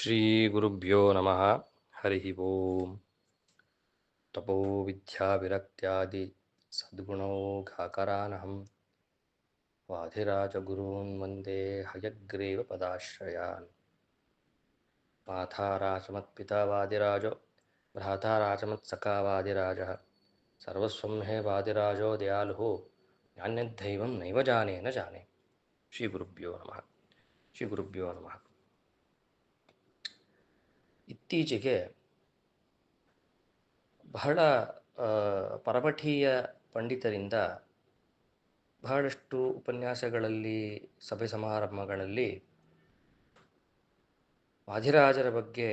ಶ್ರೀ ಗುರುಭ್ಯೋ ನಮಃ. ಹರಿ ಓಂ. ತಪೋ ವಿದ್ಯಾ ವಿರಕ್ತ್ಯಾದಿ ಸದ್ಗುಣೌಘಾಕರಾನಹಂ ವಾಧಿರಾಜಗುರೂನ್ ವಂದೇ ಹಯಗ್ರೀವ ಪದಾಶ್ರಯಾನ್. ಮಾತಾರಾಚಮತ್ಪಿತಾ ವಾದಿರಾಜೋ ಭ್ರಾತಾರಾಚಮತ್ಸಖಾ ವಾದಿರಾಜಃ ಸರ್ವಸ್ವಂ ಹೇ ವಾದಿರಾಜೋ ದಯಾಲುಃ ನಾನ್ಯದ್ದೈವಂ ನೈವ ಜಾನೇ ನ ಜಾನೇ. ಶ್ರೀ ಗುರುಭ್ಯೋ ನಮಃ. ಶ್ರೀ ಗುರುಭ್ಯೋ ನಮಃ. ಇತ್ತೀಚೆಗೆ ಬಹಳ ಪರಮಠೀಯ ಪಂಡಿತರಿಂದ ಬಹಳಷ್ಟು ಉಪನ್ಯಾಸಗಳಲ್ಲಿ, ಸಭೆ ಸಮಾರಂಭಗಳಲ್ಲಿ ವಾದಿರಾಜರ ಬಗ್ಗೆ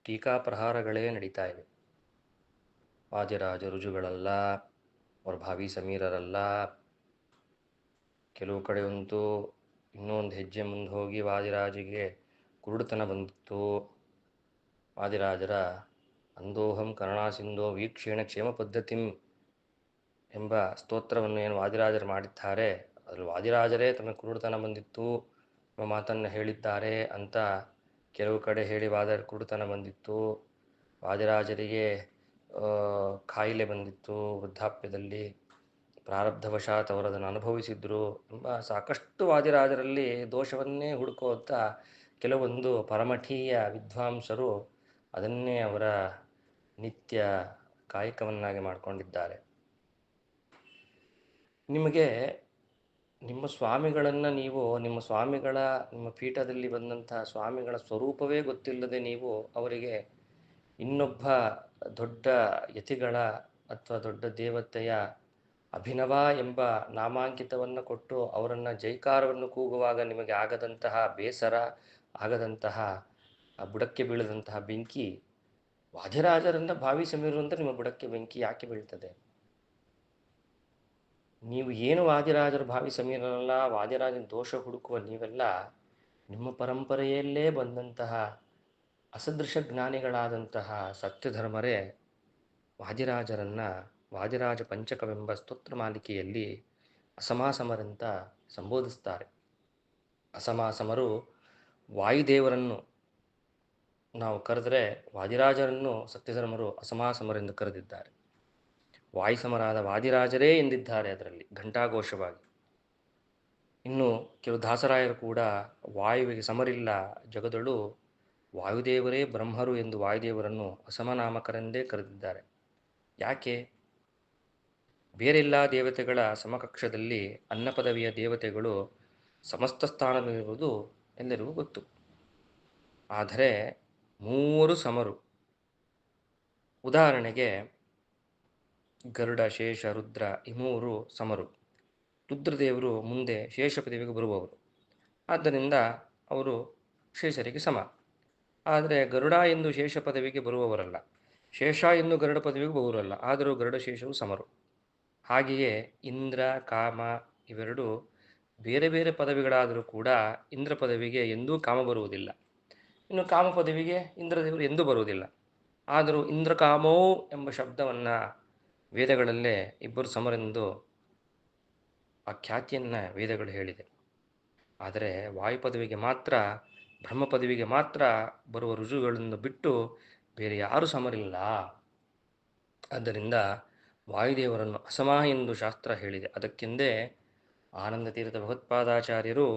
ಟೀಕಾಪ್ರಹಾರಗಳೇ ನಡೀತಾ ಇವೆ. ವಾದಿರಾಜ ರುಜುಗಳಲ್ಲ, ಅವರ ಭಾವಿ ಸಮೀರರಲ್ಲ. ಕೆಲವು ಕಡೆಯಂತೂ ಇನ್ನೊಂದು ಹೆಜ್ಜೆ ಮುಂದೆ ಹೋಗಿ ವಾದಿರಾಜಿಗೆ ಕುರುಡುತನ ಬಂದಿತ್ತು. ವಾದಿರಾಜರ ಅಂದೋಹಂ ಕರುಣಾಸಿಂಧೋ ವೀಕ್ಷೇಣ ಕ್ಷೇಮ ಪದ್ಧತಿಂ ಎಂಬ ಸ್ತೋತ್ರವನ್ನು ಏನು ವಾದಿರಾಜರು ಮಾಡಿದ್ದಾರೆ, ಅದರಲ್ಲಿ ವಾದಿರಾಜರೇ ತಮಗೆ ಕುರುಡುತನ ಬಂದಿತ್ತು ಎಂಬ ಮಾತನ್ನು ಹೇಳಿದ್ದಾರೆ ಅಂತ ಕೆಲವು ಕಡೆ ಹೇಳಿ ಕುರುಡುತನ ಬಂದಿತ್ತು, ವಾದಿರಾಜರಿಗೆ ಕಾಯಿಲೆ ಬಂದಿತ್ತು, ವೃದ್ಧಾಪ್ಯದಲ್ಲಿ ಪ್ರಾರಬ್ಧವಶಾತ್ ಅವರು ಅದನ್ನು ಅನುಭವಿಸಿದ್ರು ಎಂಬ ಸಾಕಷ್ಟು ವಾದಿರಾಜರಲ್ಲಿ ದೋಷವನ್ನೇ ಹುಡುಕುವಂಥ ಕೆಲವೊಂದು ಪರಮಠೀಯ ವಿದ್ವಾಂಸರು ಅದನ್ನೇ ಅವರ ನಿತ್ಯ ಕಾಯಕವನ್ನಾಗಿ ಮಾಡಿಕೊಂಡಿದ್ದಾರೆ. ನಿಮಗೆ ನಿಮ್ಮ ಸ್ವಾಮಿಗಳನ್ನು ನೀವು ನಿಮ್ಮ ಪೀಠದಲ್ಲಿ ಬಂದಂತಹ ಸ್ವಾಮಿಗಳ ಸ್ವರೂಪವೇ ಗೊತ್ತಿಲ್ಲದೆ ನೀವು ಅವರಿಗೆ ಇನ್ನೊಬ್ಬ ದೊಡ್ಡ ಯತಿಗಳ ಅಥವಾ ದೊಡ್ಡ ದೇವತೆಯ ಅಭಿನವ ಎಂಬ ನಾಮಾಂಕಿತವನ್ನು ಕೊಟ್ಟು ಅವರನ್ನು ಜೈಕಾರವನ್ನು ಕೂಗುವಾಗ ನಿಮಗೆ ಆಗದಂತಹ ಬೇಸರ, ಆಗದಂತಹ ಬುಡಕ್ಕೆ ಬೀಳದಂತಹ ಬೆಂಕಿ, ವಾದಿರಾಜರನ್ನು ಭಾವಿ ಸಮೀರು ಅಂದರೆ ನಿಮ್ಮ ಬುಡಕ್ಕೆ ಬೆಂಕಿ ಯಾಕೆ ಬೀಳ್ತದೆ? ನೀವು ಏನು ವಾದಿರಾಜರ ಭಾವಿ ಸಮೀರರಲ್ಲ, ವಾದಿರಾಜನ ದೋಷ ಹುಡುಕುವ ನೀವೆಲ್ಲ ನಿಮ್ಮ ಪರಂಪರೆಯಲ್ಲೇ ಬಂದಂತಹ ಅಸದೃಶ ಜ್ಞಾನಿಗಳಾದಂತಹ ಸತ್ಯಧರ್ಮರೇ ವಾದಿರಾಜರನ್ನು ವಾದಿರಾಜ ಪಂಚಕವೆಂಬ ಸ್ತೋತ್ರ ಮಾಲಿಕೆಯಲ್ಲಿ ಅಸಮಾಸಮರಂತ ಸಂಬೋಧಿಸ್ತಾರೆ. ಅಸಮಾಸಮರು ವಾಯುದೇವರನ್ನು ನಾವು ಕರೆದರೆ ವಾದಿರಾಜರನ್ನು ಸತ್ಯಧರ್ಮರು ಅಸಮಾಸಮರೆಂದು ಕರೆದಿದ್ದಾರೆ. ವಾಯುಸಮರಾದ ವಾದಿರಾಜರೇ ಎಂದಿದ್ದಾರೆ ಅದರಲ್ಲಿ ಘಂಟಾಘೋಷವಾಗಿ. ಇನ್ನು ಕೆಲವು ದಾಸರಾಯರು ಕೂಡ ವಾಯುವಿಗೆ ಸಮರಿಲ್ಲ ಜಗದಳು, ವಾಯುದೇವರೇ ಬ್ರಹ್ಮರು ಎಂದು ವಾಯುದೇವರನ್ನು ಅಸಮನಾಮಕರೆಂದೇ ಕರೆದಿದ್ದಾರೆ. ಯಾಕೆ? ಬೇರೆಲ್ಲ ದೇವತೆಗಳ ಸಮಕಕ್ಷದಲ್ಲಿ ಅನ್ನಪದವಿಯ ದೇವತೆಗಳು ಸಮಸ್ತ ಸ್ಥಾನದಲ್ಲಿರುವುದು ಎಲ್ಲರಿಗೂ ಗೊತ್ತು. ಆದರೆ ಮೂವರು ಸಮರು. ಉದಾಹರಣೆಗೆ ಗರುಡ, ಶೇಷ, ರುದ್ರ ಈ ಮೂರು ಸಮರು. ರುದ್ರದೇವರು ಮುಂದೆ ಶೇಷ ಪದವಿಗೆ ಬರುವವರು, ಆದ್ದರಿಂದ ಅವರು ಶೇಷರಿಗೆ ಸಮ. ಆದರೆ ಗರುಡ ಎಂದು ಶೇಷ ಪದವಿಗೆ ಬರುವವರಲ್ಲ, ಶೇಷ ಎಂದು ಗರುಡ ಪದವಿಗೆ ಬರುವವರಲ್ಲ, ಆದರೂ ಗರುಡ ಶೇಷವು ಸಮರು. ಹಾಗೆಯೇ ಇಂದ್ರ, ಕಾಮ ಇವೆರಡು ಬೇರೆ ಬೇರೆ ಪದವಿಗಳಾದರೂ ಕೂಡ ಇಂದ್ರ ಪದವಿಗೆ ಎಂದೂ ಕಾಮ ಬರುವುದಿಲ್ಲ, ಇನ್ನು ಕಾಮ ಪದವಿಗೆ ಇಂದ್ರದೇವರು ಎಂದೂ ಬರುವುದಿಲ್ಲ. ಆದರೂ ಇಂದ್ರಕಾಮೋ ಎಂಬ ಶಬ್ದವನ್ನು ವೇದಗಳಲ್ಲೇ ಇಬ್ಬರು ಸಮರೆಂದು ಆ ಖ್ಯಾತಿಯನ್ನು ವೇದಗಳು ಹೇಳಿದೆ. ಆದರೆ ವಾಯು ಪದವಿಗೆ ಮಾತ್ರ, ಬ್ರಹ್ಮ ಪದವಿಗೆ ಮಾತ್ರ ಬರುವ ರುಜುಗಳನ್ನು ಬಿಟ್ಟು ಬೇರೆ ಯಾರೂ ಸಮರಿಲ್ಲ. ಆದ್ದರಿಂದ ವಾಯುದೇವರನ್ನು ಅಸಮ ಎಂದು ಶಾಸ್ತ್ರ ಹೇಳಿದೆ. ಅದಕ್ಕೆಂದೇ ಆನಂದ ತೀರ್ಥ ಭಗವತ್ಪಾದಾಚಾರ್ಯರು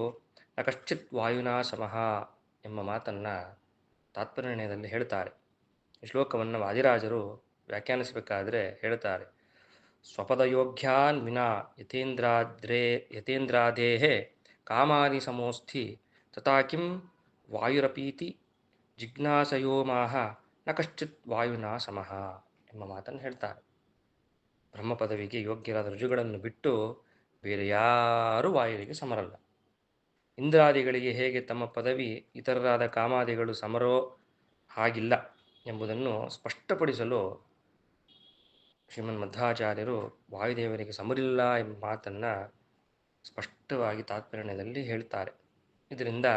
ನ ಕಶ್ಚಿತ್ ವಾಯುನಾ ಸಮಃ ಎಂಬ ಮಾತನ್ನು ತಾತ್ಪರ್ಯದಲ್ಲಿ ಹೇಳ್ತಾರೆ. ಈ ಶ್ಲೋಕವನ್ನು ವಾದಿರಾಜರು ವ್ಯಾಖ್ಯಾನಿಸಬೇಕಾದ್ರೆ ಹೇಳ್ತಾರೆ, ಸ್ವಪದಯೋಗ್ಯಾನ್ ವಿನಾ ಯತೇಂದ್ರಾದೇಹೇ ಕಾಮಾನಿ ಸಮೋಸ್ಥಿ ತಥಾ ಕಿಂ ವಾಯುರಪೀತಿ ಜಿಜ್ಞಾಸಯೋಮಾಹ ನ ಕಶ್ಚಿತ್ ವಾಯುನಾ ಸಮಃ ಎಂಬ ಮಾತನ್ನು ಹೇಳ್ತಾರೆ. ಬ್ರಹ್ಮ ಪದವಿಗೆ ಯೋಗ್ಯರಾದ ರುಜುಗಳನ್ನು ಬಿಟ್ಟು ಬೇರೆ ಯಾರೂ ವಾಯುವಿಗೆ ಸಮರಲ್ಲ. ಇಂದ್ರಾದಿಗಳಿಗೆ ಹೇಗೆ ತಮ್ಮ ಪದವಿ ಇತರರಾದ ಕಾಮಾದಿಗಳು ಸಮರೋ ಹಾಗಿಲ್ಲ ಎಂಬುದನ್ನು ಸ್ಪಷ್ಟಪಡಿಸಲು ಶ್ರೀಮನ್ ಮಧ್ವಾಚಾರ್ಯರು ವಾಯುದೇವರಿಗೆ ಸಮರಿಲ್ಲ ಎಂಬ ಮಾತನ್ನು ಸ್ಪಷ್ಟವಾಗಿ ತಾತ್ಪರ್ಯದಲ್ಲಿ ಹೇಳ್ತಾರೆ. ಇದರಿಂದ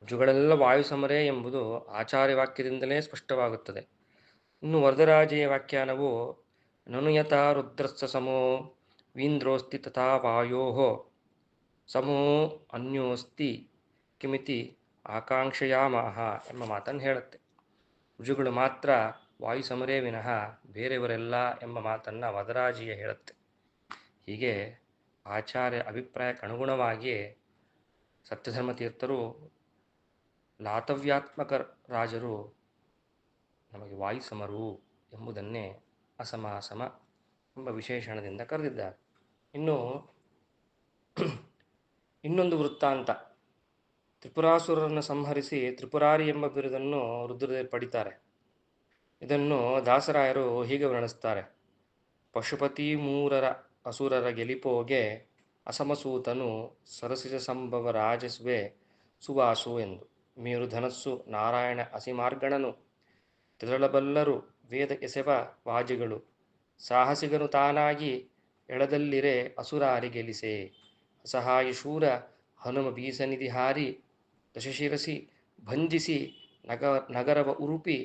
ರುಜುಗಳೆಲ್ಲ ವಾಯು ಸಮರೇ ಎಂಬುದು ಆಚಾರ್ಯ ವಾಕ್ಯದಿಂದಲೇ ಸ್ಪಷ್ಟವಾಗುತ್ತದೆ. ಇನ್ನು ವರದರಾಜೆಯ ವ್ಯಾಖ್ಯಾನವು ನನು ಯಥಾ ರುದ್ರಸ್ಸ ಸಮೋ ವೀಂದ್ರೋಸ್ತಿ ತಥಾ ವಾಯೋ ಸಮೋ ಅನ್ಯೋಸ್ತಿ ಕಿಮಿತಿ ಆಕಾಂಕ್ಷೆಯಾಮಾಹ ಎಂಬ ಮಾತನ್ನು ಹೇಳುತ್ತೆ. ಋಜುಗಳು ಮಾತ್ರ ವಾಯು ಸಮರೇ ವಿನಃ ಬೇರೆಯವರೆಲ್ಲ ಎಂಬ ಮಾತನ್ನು ವದರಾಜಿಯ ಹೇಳುತ್ತೆ. ಹೀಗೆ ಆಚಾರ್ಯ ಅಭಿಪ್ರಾಯಕ್ಕೆ ಅನುಗುಣವಾಗಿ ಸತ್ಯಧರ್ಮತೀರ್ಥರು ಲಾತವ್ಯಾತ್ಮಕ ರಾಜರು ನಮಗೆ ವಾಯುಸಮರು ಎಂಬುದನ್ನೇ ಅಸಮಾಸಮ ಎಂಬ ವಿಶೇಷಣದಿಂದ ಕರೆದಿದ್ದಾರೆ. ಇನ್ನು ಇನ್ನೊಂದು ವೃತ್ತಾಂತ, ತ್ರಿಪುರಾಸುರರನ್ನು ಸಂಹರಿಸಿ ತ್ರಿಪುರಾರಿ ಎಂಬ ಬಿರುದನ್ನು ರುದ್ರದೇವರು ಪಡಿತಾರೆ. ಇದನ್ನು ದಾಸರಾಯರು ಹೀಗೆ ವರ್ಣಿಸ್ತಾರೆ: ಪಶುಪತಿ ಮೂರರ ಅಸುರರ ಗೆಲಿಪೋಗೆ ಅಸಮಸೂತನು ಸರಸಿಜ ಸಂಭವ ರಾಜಸುವೆ ಸುವಾಸು ಎಂದು. ಮೇರು ಧನಸ್ಸು ನಾರಾಯಣ ಅಸಿಮಾರ್ಗಣನು ತಿರಳಬಲ್ಲರು ವೇದ ಎಸೆವ ವಾಜಿಗಳು ಸಾಹಸಿಗನು ತಾನಾಗಿ ಎಳದಲ್ಲಿರೆ ಅಸುರಾರಿ ಗೆಲಿಸೆ. ಅಸಹಾಯ ಶೂರ ಹನುಮ ಬೀಸನಿಧಿ ಹಾರಿ ದಶಶಿರಸಿ ಭಂಜಿಸಿ ನಗರವ ಉರುಪಿ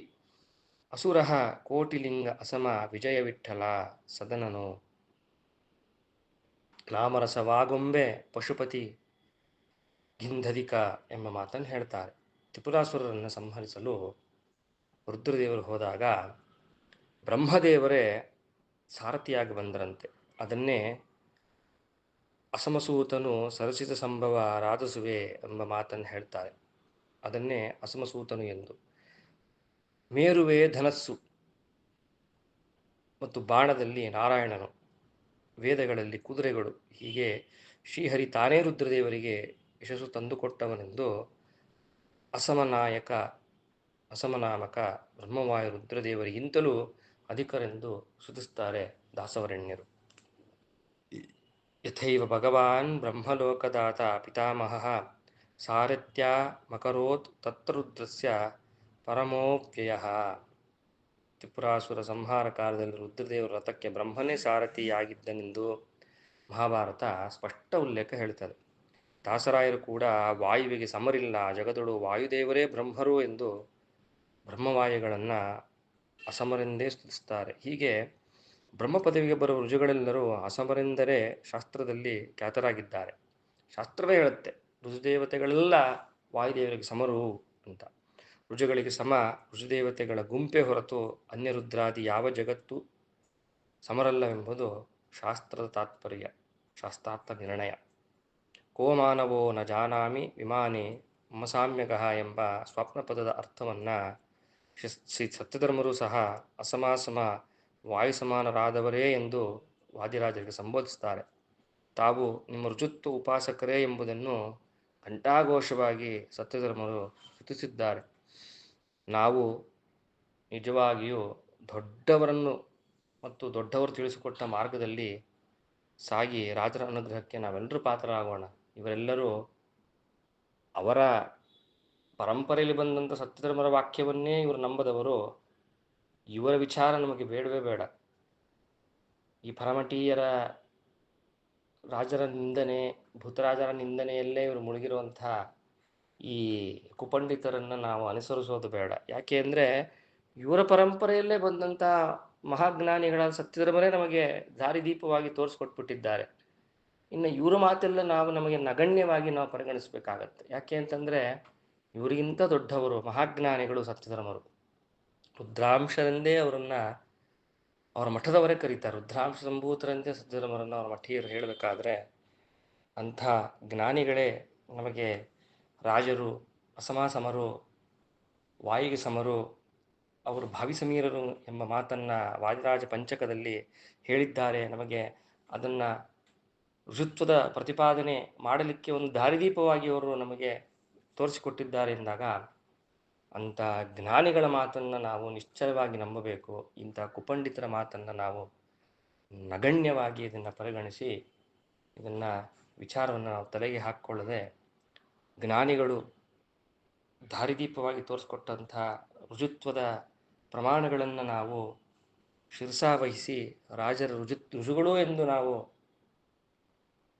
ಅಸುರಹ ಕೋಟಿಲಿಂಗ ಅಸಮ ವಿಜಯ ವಿಠಲ ಸದನನು. ನಾಮರಸವಾಗೊಂಬೆ ಪಶುಪತಿ ಗಿಂಧದಿಕ ಎಂಬ ಮಾತನ್ನು ಹೇಳ್ತಾರೆ. ತ್ರಿಪುರಾಸುರರನ್ನು ಸಂಹರಿಸಲು ರುದ್ರದೇವರು ಹೋದಾಗ ಬ್ರಹ್ಮದೇವರೇ ಸಾರಥಿಯಾಗಿ ಬಂದರಂತೆ. ಅದನ್ನೇ ಅಸಮಸೂತನು ಸರಸಿತ ಸಂಭವ ರಾಧಸುವೆ ಎಂಬ ಮಾತನ್ನು ಹೇಳ್ತಾರೆ. ಅದನ್ನೇ ಅಸಮಸೂತನು ಎಂದು. ಮೇರುವೆ ಧನಸ್ಸು ಮತ್ತು ಬಾಣದಲ್ಲಿ ನಾರಾಯಣನು, ವೇದಗಳಲ್ಲಿ ಕುದುರೆಗಳು. ಹೀಗೆ ಶ್ರೀಹರಿ ತಾನೇ ರುದ್ರದೇವರಿಗೆ ಯಶಸ್ಸು ತಂದುಕೊಟ್ಟವನೆಂದು ಅಸಮನಾಮಕ ಬ್ರಹ್ಮವಾಯು ರುದ್ರದೇವರಿಗಿಂತಲೂ ಅಧಿಕರೆಂದು ಸ್ತುತಿಸ್ತಾರೆ ದಾಸವರೆಣ್ಯರು. ಯಥೈವ ಭಗವಾನ್ ಬ್ರಹ್ಮಲೋಕದಾತ ಪಿತಾಮಹಃ ಸಾರಥ್ಯಮಕರೋತ್ ತತ್ರ ರುದ್ರಸ್ಯ ಪರಮೋವ್ಯಯಃ. ತ್ರಿಪುರಾಸುರ ಸಂಹಾರ ಕಾಲದಲ್ಲಿ ರುದ್ರದೇವರ ರಥಕ್ಕೆ ಬ್ರಹ್ಮನೇ ಸಾರಥಿಯಾಗಿದ್ದನೆಂದು ಮಹಾಭಾರತ ಸ್ಪಷ್ಟ ಉಲ್ಲೇಖ ಹೇಳ್ತದೆ. ದಾಸರಾಯರು ಕೂಡ ವಾಯುವಿಗೆ ಸಮರಿಲ್ಲ, ಜಗದೊಳು ವಾಯುದೇವರೇ ಬ್ರಹ್ಮರು ಎಂದು ಬ್ರಹ್ಮವಾಯುಗಳನ್ನು ಅಸಮರೆಂದೇ ಸ್ತುತಿಸ್ತಾರೆ. ಹೀಗೆ ಬ್ರಹ್ಮ ಪದವಿಗೆ ಬರುವ ಋಜುಗಳೆಲ್ಲರೂ ಅಸಮರೆಂದರೆ ಶಾಸ್ತ್ರದಲ್ಲಿ ಖ್ಯಾತರಾಗಿದ್ದಾರೆ. ಶಾಸ್ತ್ರವೇ ಹೇಳುತ್ತೆ ಋಜುದೇವತೆಗಳೆಲ್ಲ ವಾಯುದೇವರಿಗೆ ಸಮರು ಅಂತ. ಋಜುಗಳಿಗೆ ಸಮ ಋಜುದೇವತೆಗಳ ಗುಂಪೆ ಹೊರತು ಅನ್ಯರುದ್ರಾದಿ ಯಾವ ಜಗತ್ತು ಸಮರಲ್ಲವೆಂಬುದು ಶಾಸ್ತ್ರದ ತಾತ್ಪರ್ಯ, ಶಾಸ್ತ್ರಾರ್ಥ ನಿರ್ಣಯ. ಕೋ ಮಾನವೋ ನ ಜಾನಾಮಿ ವಿಮಾನೆ ಮಮ ಸಾಮ್ಯಗಃ ಎಂಬ ಸ್ವಪ್ನ ಪದದ ಅರ್ಥವನ್ನು ಶ್ರೀ ಸತ್ಯಧರ್ಮರು ಸಹ ಅಸಮಾಸಮ ವಾಯುಸಮಾನರಾದವರೇ ಎಂದು ವಾದಿರಾಜರಿಗೆ ಸಂಬೋಧಿಸ್ತಾರೆ. ತಾವು ನಿಮ್ಮ ಋಜುತ್ವ ಉಪಾಸಕರೇ ಎಂಬುದನ್ನು ಘಂಟಾಘೋಷವಾಗಿ ಸತ್ಯಧರ್ಮರು ಸ್ತುತಿಸಿದ್ದಾರೆ. ನಾವು ನಿಜವಾಗಿಯೂ ದೊಡ್ಡವರನ್ನು ಮತ್ತು ದೊಡ್ಡವರು ತಿಳಿಸಿಕೊಟ್ಟ ಮಾರ್ಗದಲ್ಲಿ ಸಾಗಿ ರಾಜರ ಅನುಗ್ರಹಕ್ಕೆ ನಾವೆಲ್ಲರೂ ಪಾತ್ರರಾಗೋಣ. ಇವರೆಲ್ಲರೂ ಅವರ ಪರಂಪರೆಯಲ್ಲಿ ಬಂದಂಥ ಸತ್ಯಧರ್ಮರ ವಾಕ್ಯವನ್ನೇ ಇವರು ನಂಬದವರು. ಇವರ ವಿಚಾರ ನಮಗೆ ಬೇಡವೇ ಬೇಡ. ಈ ಪರಮಟೀಯರ ರಾಜರ ನಿಂದನೆ, ಭೂತರಾಜರ ನಿಂದನೆಯಲ್ಲೇ ಇವರು ಮುಳುಗಿರುವಂಥ ಈ ಕುಪಂಡಿತರನ್ನು ನಾವು ಅನುಸರಿಸೋದು ಬೇಡ. ಯಾಕೆ ಅಂದರೆ ಇವರ ಪರಂಪರೆಯಲ್ಲೇ ಬಂದಂಥ ಮಹಾಜ್ಞಾನಿಗಳಾದ ಸತ್ಯಧರ್ಮರೇ ನಮಗೆ ದಾರಿದೀಪವಾಗಿ ತೋರಿಸ್ಕೊಟ್ಬಿಟ್ಟಿದ್ದಾರೆ. ಇನ್ನು ಇವರ ಮಾತೆಲ್ಲ ನಮಗೆ ನಗಣ್ಯವಾಗಿ ನಾವು ಪರಿಗಣಿಸಬೇಕಾಗತ್ತೆ. ಯಾಕೆ ಅಂತಂದರೆ ಇವರಿಗಿಂತ ದೊಡ್ಡವರು ಮಹಾಜ್ಞಾನಿಗಳು ಸತ್ಯಧರ್ಮರು. ರುದ್ರಾಂಶರೆಂದೇ ಅವರ ಮಠದವರೇ ಕರೀತಾರೆ. ರುದ್ರಾಂಶ ಸಂಭೂತರಂತೆ ಸತ್ಯಧರ್ಮರನ್ನು ಅವರ ಮಠೀಯರು ಹೇಳಬೇಕಾದ್ರೆ ಅಂಥ ಜ್ಞಾನಿಗಳೇ ನಮಗೆ ರಾಜರು, ಅಸಮಾಸಮರು, ವಾಯುಗೆ ಸಮರು, ಅವರು ಭಾವಿ ಸಮೀರರು ಎಂಬ ಮಾತನ್ನು ವಾದಿರಾಜ ಪಂಚಕದಲ್ಲಿ ಹೇಳಿದ್ದಾರೆ. ನಮಗೆ ಅದನ್ನು ಋಜುತ್ವದ ಪ್ರತಿಪಾದನೆ ಮಾಡಲಿಕ್ಕೆ ಒಂದು ದಾರಿದೀಪವಾಗಿ ಅವರು ನಮಗೆ ತೋರಿಸಿಕೊಟ್ಟಿದ್ದಾರೆ ಎಂದಾಗ ಅಂಥ ಜ್ಞಾನಿಗಳ ಮಾತನ್ನು ನಾವು ನಿಶ್ಚಯವಾಗಿ ನಂಬಬೇಕು. ಇಂಥ ಕುಪಂಡಿತರ ಮಾತನ್ನು ನಾವು ನಗಣ್ಯವಾಗಿ ಇದನ್ನು ಪರಿಗಣಿಸಿ ಇದನ್ನು ವಿಚಾರವನ್ನು ನಾವು ತಲೆಗೆ ಹಾಕ್ಕೊಳ್ಳದೆ ಜ್ಞಾನಿಗಳು ದಾರಿದೀಪವಾಗಿ ತೋರಿಸ್ಕೊಟ್ಟಂಥ ಋಜುತ್ವದ ಪ್ರಮಾಣಗಳನ್ನು ನಾವು ಶಿರಸಾವಹಿಸಿ ರಾಜರ ಋಜುಗಳು ಎಂದು ನಾವು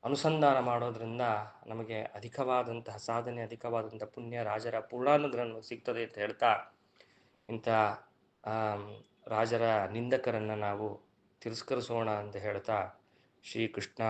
ಅನುಸಂಧಾನ ಮಾಡೋದರಿಂದ ನಮಗೆ ಅಧಿಕವಾದಂತಹ ಸಾಧನೆ, ಅಧಿಕವಾದಂಥ ಪುಣ್ಯ, ರಾಜರ ಪೂರ್ಣಾನುಗ್ರಹ ಸಿಗ್ತದೆ ಅಂತ ಹೇಳ್ತಾ ಇಂಥ ರಾಜರ ನಿಂದಕರನ್ನು ನಾವು ತಿರಸ್ಕರಿಸೋಣ ಅಂತ ಹೇಳ್ತಾ ಶ್ರೀಕೃಷ್ಣ